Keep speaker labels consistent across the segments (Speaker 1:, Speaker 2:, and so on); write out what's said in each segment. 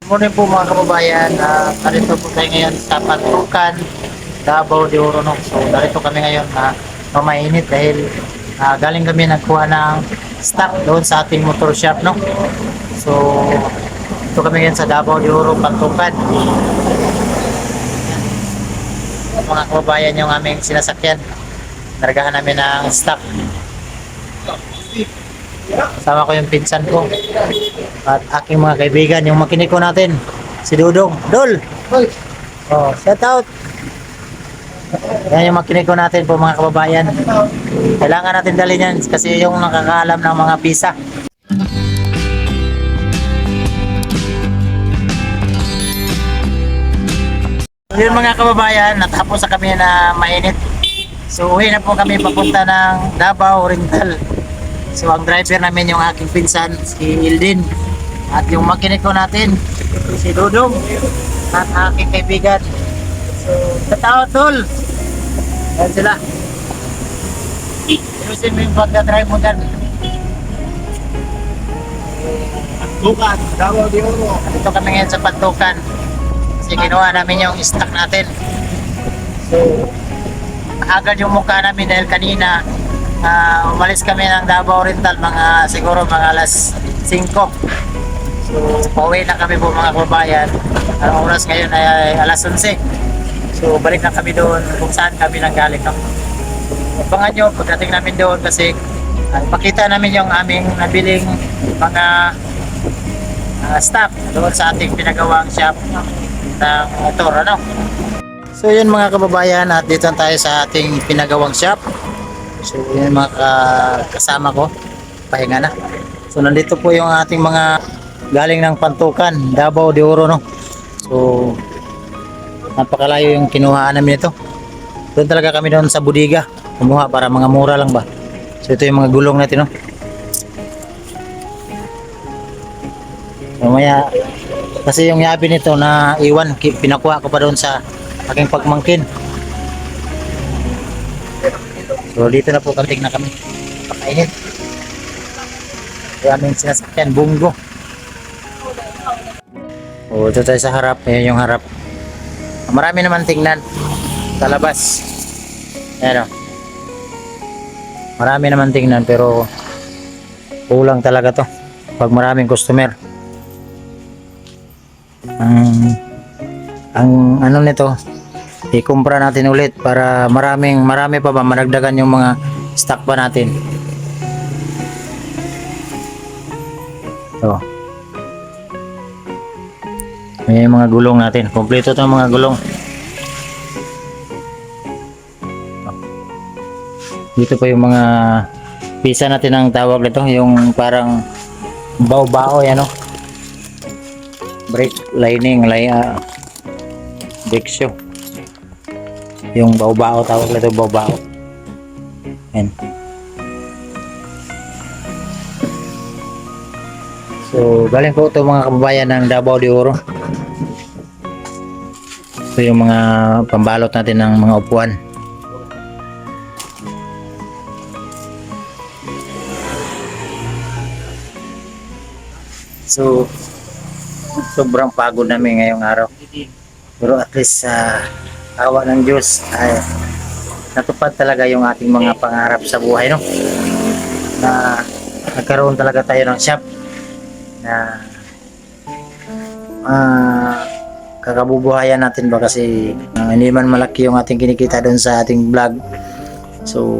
Speaker 1: Morning po mga kababayan, narito po tayo ngayon sa Pantukan, Davao de Oro. No? So narito kami ngayon na mainit dahil galing kami nagkuha ng stock doon sa ating motor shop. No? So ito kami ngayon sa Davao de Oro, Pantukan. Mga kababayan, yung aming sinasakyan, nargahan namin ng stock. Kasama ko yung pinsan ko at aking mga kaibigan, yung makiniko natin, si Dudong. Dol! Oh, shout out! Yan yung makiniko natin po mga kababayan. Kailangan natin dalhin yan kasi yung nakakaalam ng mga pisa. So yun mga kababayan, natapos na kami na mainit. So uwi na po kami papunta ng Davao Oriental. So ang driver namin yung aking pinsan, si Ildin. At yung makiniko natin, si Dudong. At aking kaibigan. So, tatawad tol. Ayan sila. Ayusin mo yung pagka-drive mo dyan. Pantukan, Davao de Oro. Dito kami ngayon sa Pantukan. Kasi ginawa namin yung stock natin. So, agad yung mukha namin dahil kanina umalis kami ng Davao Oriental siguro mga alas 5. So pauwi na kami po mga kababayan. Ang oras ngayon ay alas 11. So balik na kami doon kung saan kami nanggaling. No? Abangan nyo pagdating namin doon kasi ipakita namin yung aming nabiling mga staff doon sa ating pinagawang shop ng motor. Ano? So yun mga kababayan, at dito tayo sa ating pinagawang shop. So yun mga kasama ko, pahinga na. So nandito po yung ating mga galing ng Pantukan, Davao de Oro. No? So napakalayo yung kinuhaan namin ito. Doon talaga kami doon sa budiga kumuha para mga mura lang ba. So ito yung mga gulong natin. No? Mamaya kasi yung yabi nito na iwan, pinakuha ko pa doon sa aking pagmangkin. So dito na po kating na kami. Pakainit. Yung aming sinasakyan, bunggo. O ito tayo sa harap. Ayan yung harap. Marami naman tingnan sa labas. Ayan o. Marami naman tingnan pero kulang talaga to pag maraming customer. Ang ano nito, ikumpra natin ulit para marami pa ba managdagan yung mga stock pa natin. So may mga gulong natin, kompleto itong mga gulong. Dito pa yung mga pisa natin ang tawag nito, yung parang bao-bao yan o, brake lining, brake shoe. Yung bao-bao tawag nito, bao-bao. Yan. So galing po ito mga kababayan ng Davao de Oro. Ito yung mga pambalot natin ng mga upuan. So sobrang pagod namin ngayong araw. Pero at least awa ng Diyos ay natupad talaga yung ating mga pangarap sa buhay, no? Na nagkaroon talaga tayo ng shop na kakabubuhayan natin ba kasi hindi man malaki yung ating kinikita doon sa ating vlog. So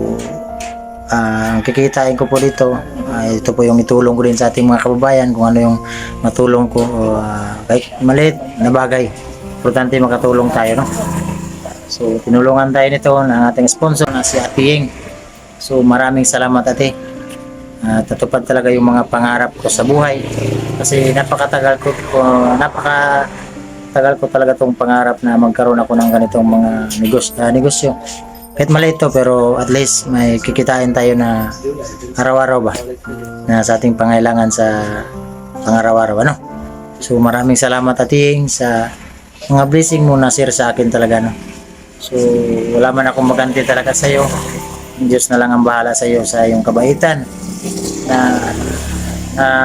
Speaker 1: ang kikitain ko po dito ito po yung itulong ko din sa ating mga kababayan, kung ano yung matulong ko kahit maliit na bagay, importante makatulong tayo, no? So tinulungan tayo nito ng ating sponsor na si Ate Ying. So maraming salamat ate. Tatupad talaga yung mga pangarap ko sa buhay kasi napakatagal ko talaga tong pangarap na magkaroon ako ng ganitong mga negosyo. Kahit maliit to pero at least may kikitain tayo na araw-araw ba na sa ating pangailangan sa pang-araw-araw, ano? So maraming salamat ating sa mga blessing mo na share sa akin talaga, no? So wala man akong maganti talaga sa iyo. Diyos na lang ang bahala sa iyo sa iyong kabaitan na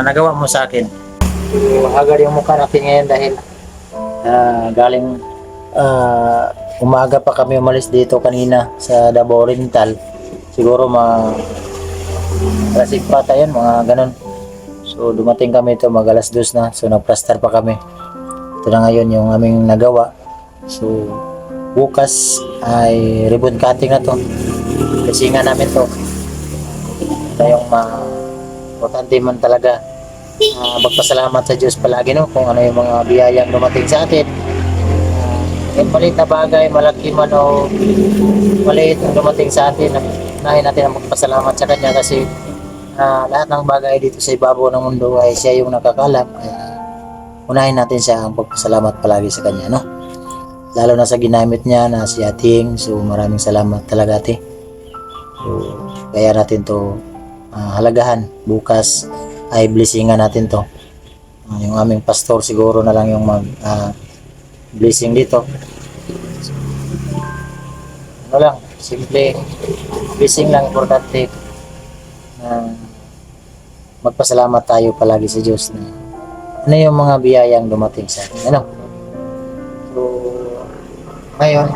Speaker 1: nagawa mo sa akin. Mahagad yung mukha natin ngayon dahil galing umaga pa kami umalis dito kanina sa Davao Oriental. Siguro alas 5 pa tayo, mga ganun. So dumating kami ito mag alas 2 na. So nagplastar pa kami. Ito na ngayon yung aming nagawa. So bukas ay ribbon cutting na to. Kasi nga namin to. Ito yung importante man talaga. Magpasalamat sa Diyos palagi, no, kung ano yung mga biyayang dumating sa atin. Yung maliit na bagay, malaki man o maliit na dumating sa atin, unahin natin ang magpasalamat sa Kanya kasi lahat ng bagay dito sa ibabaw ng mundo ay siya yung nakakalam. Unahin natin siya ang pagpasalamat palagi sa Kanya, no? Lalo na sa ginamit niya na si Ating. So maraming salamat talaga, Ate. So kaya natin to halagahan. Bukas ay blessingan natin to. Yung aming pastor siguro na lang yung mag blessing dito. So, ano lang, simple blessing lang, importante magpasalamat tayo palagi sa Diyos na ano yung mga biyayang dumating sa atin. Ano? So, ngayon,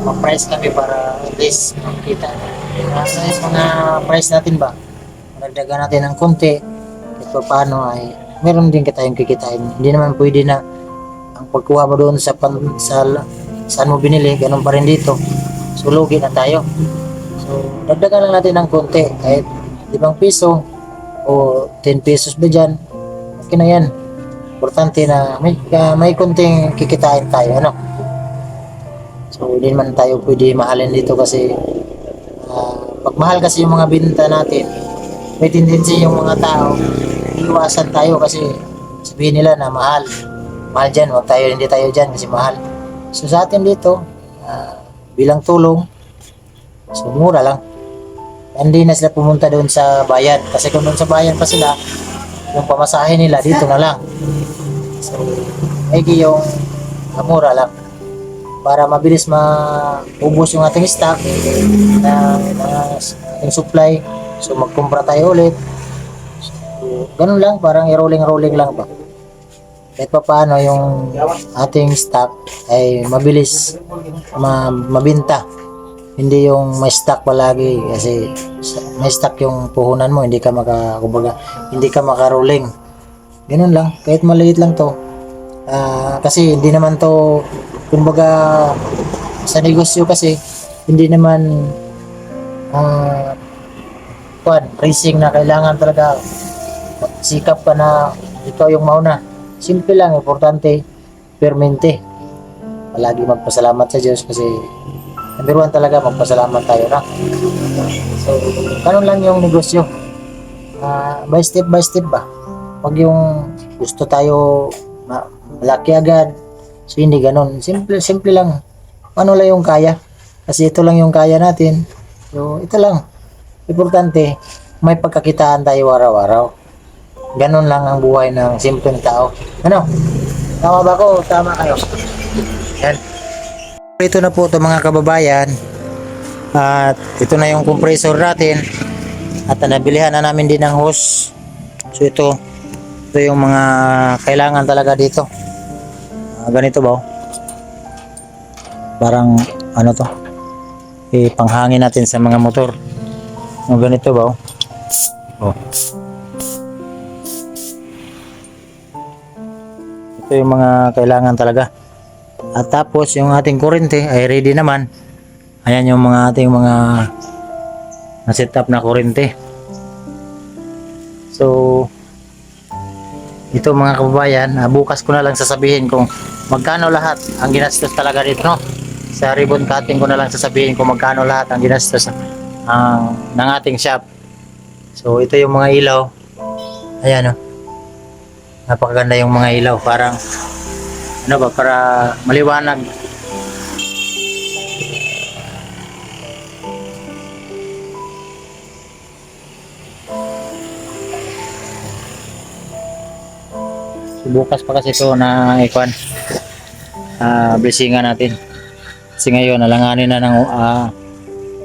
Speaker 1: mag-price kami para at least makita. Ano yung mga price natin ba? Nagdagan natin ng konti. Ito paano ay meron din tayong kikitain. Hindi naman pwede na ang pagkuha mo doon saan mo binili, ganun pa rin dito. So, lugi na tayo. So, dagdagan lang natin ng konti. Kahit 5 piso o 10 pesos ba dyan, okay na yan. Importante na may konting kikitain tayo. Ano? So, hindi naman tayo pwede mahalin dito kasi pag mahal kasi yung mga binta natin, may tendency yung mga tao, iiwasan tayo kasi sabihin nila na mahal dyan, hindi tayo dyan kasi mahal. So sa atin dito, bilang tulong, so mura lang. Hindi na sila pumunta doon sa bayan kasi kung doon sa bayan pa sila, yung pamasahe nila dito na lang. So yung mura lang para mabilis maubos yung ating stock na ating supply. So magkumpra tayo ulit. So, ganun lang, parang i-rolling lang ba. Kahit pa paano yung ating stock ay mabilis mabinta. Hindi yung may stock palagi kasi may stock yung puhunan mo, hindi ka maka-rolling. Ganun lang, kahit maliit lang to. Kasi hindi naman to, kumbaga sa negosyo kasi hindi naman racing na kailangan talaga sikap ka na ikaw yung mauna. Simple lang, importante permente. Palagi magpasalamat sa Diyos kasi number 1 talaga magpasalamat tayo na. So, ganun lang yung negosyo. By step ba? Pag yung gusto tayo malaki agad, so hindi ganun. Simple lang. Ano lang yung kaya? Kasi ito lang yung kaya natin. So, ito lang. Importante, may pagkakitaan tayo araw-araw. Ganon lang ang buhay ng simpleng tao. Ano? Tama ba ko? Tama kayo. Yan. Ito na po ito mga kababayan. At ito na yung compressor natin. At nabilihan na namin din ng hose. So ito yung mga kailangan talaga dito. Ganito ba? Parang ano to? Panghangin natin sa mga motor. Ganito ba? Oh. Ito yung mga kailangan talaga. At tapos yung ating kuryente ay ready naman. Ayan yung mga ating mga na-set up na kuryente. So ito mga kababayan, bukas ko na lang sasabihin kung magkano lahat ang ginastos talaga dito, no? Sa ribbon cutting ko na lang sasabihin kung magkano lahat ang ginastos ng ating shop. So ito yung mga ilaw. Ayan, napakaganda yung mga ilaw, parang para maliwanag. So, bukas pa kasi ito na blessingan natin kasi ngayon alanganin na ng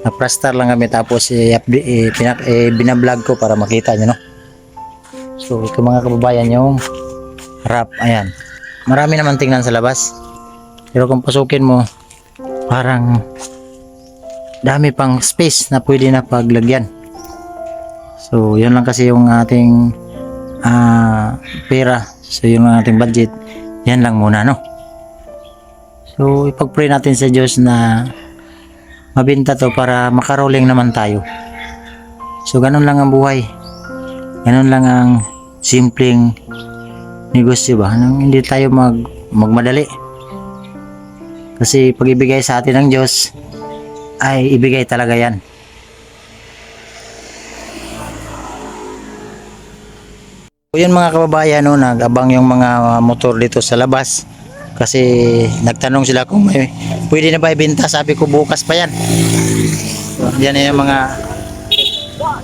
Speaker 1: na-plastar lang kami tapos binablog ko para makita nyo, no? So ito mga kababayan yung harap. Ayan. Marami naman tingnan sa labas. Pero kung pasukin mo, parang dami pang space na pwede na paglagyan. So yun lang kasi yung ating pera. So yun ang ating budget. Yan lang muna, no? So ipag-pray natin sa Diyos na mabenta to para makaroling naman tayo. So ganun lang ang buhay. Ganun lang ang simpleng negosyo ba? Nang hindi tayo magmadali. Kasi pag ibigay sa atin ng Diyos, ay ibigay talaga yan. So yun mga kababayan, no, nag-abang yung mga motor dito sa labas. Kasi nagtanong sila kung may pwede na ba ibenta. Sabi ko bukas pa yan. So, yan yung mga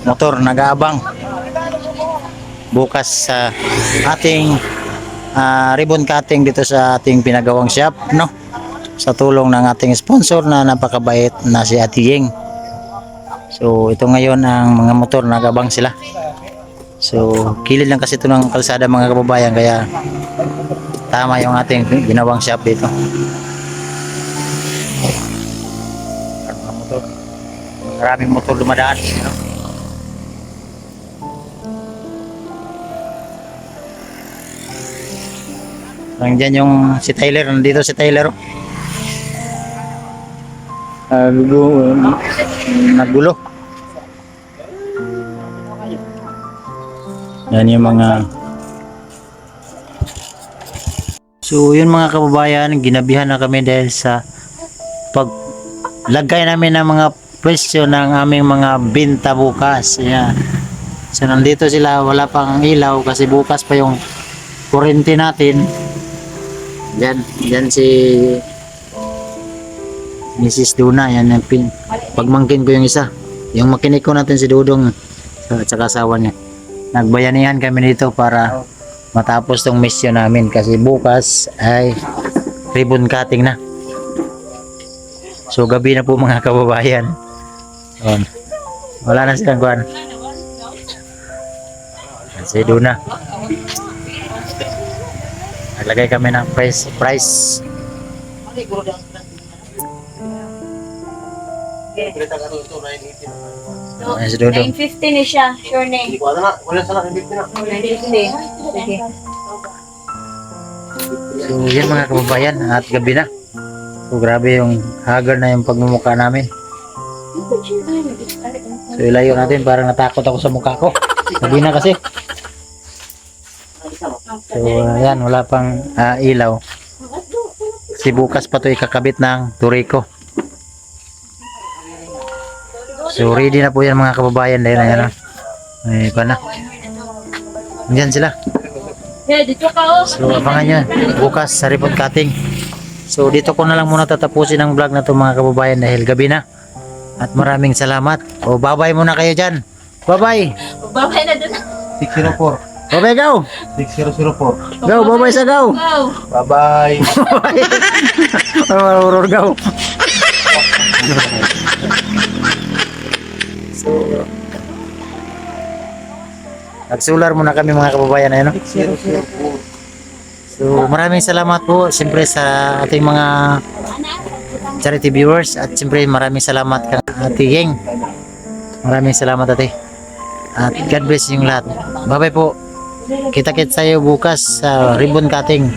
Speaker 1: motor nag-aabang. Bukas sa ating ribbon cutting dito sa ating pinagawang shop, no? Sa tulong ng ating sponsor na napakabait na si Ate Yeng. So ito ngayon ang mga motor nag-abang sila. So kilid lang kasi ito ng kalsada mga kababayan, kaya tama yung ating ginawang shop dito. Mga motor, maraming motor dumadaan, no? Nandiyan yung si Tyler, nandito si Tyler. Nagulo. Yan yung mga. So yun mga kababayan, ginabihan na kami dahil sa paglagay namin ng mga presyo ng aming mga binta bukas. Yan. So nandito sila, wala pang ilaw kasi bukas pa yung kurente natin. Yan si Mrs. Duna, yan yung pagmangkin ko yung isa. Yung makinig ko natin si Dudong at saka asawa niya. Nagbayanihan kami dito para matapos tong mission namin kasi bukas ay ribbon cutting na. So gabi na po mga kababayan. Wala na silang kuhan. Si Duna. Naglagay kami ng price. Ayan si Dudong.
Speaker 2: 950 ni siya, sure name.
Speaker 3: Wala sana 950 na.
Speaker 2: 950. Sige.
Speaker 1: So yan mga kababayan, at gabi na. So grabe yung haggard na yung pagmumukha namin. So ilayo natin, parang natakot ako sa mukha ko. Gabi na kasi. So ayan, wala pang ilaw. Kasi bukas pa to ikakabit ng turiko. So ready na po yan mga kababayan dahil ayan na. Ay pa na. Diyan sila.
Speaker 2: Yeah, dito ka oh.
Speaker 1: So abangan nyo bukas sa ribbon cutting. So dito ko na lang muna tatapusin ang vlog na to mga kababayan dahil gabi na. At maraming salamat. O bye-bye muna kayo dyan. Bye-bye.
Speaker 2: Babay na dun.
Speaker 3: 604.
Speaker 1: Bye-bye go.
Speaker 3: 6004.
Speaker 1: Go, bye-bye sa go.
Speaker 2: Go.
Speaker 3: Bye-bye.
Speaker 1: Horror go. So, nagsular muna kami mga kababayan, ayun, no?
Speaker 3: 604.
Speaker 1: So maraming salamat po siyempre sa ating mga charity viewers at siyempre maraming salamat kay Ate Yeng. Maraming salamat ate. At God bless yung lahat. Bye bye po. Kita-kits tayo bukas sa ribbon cutting.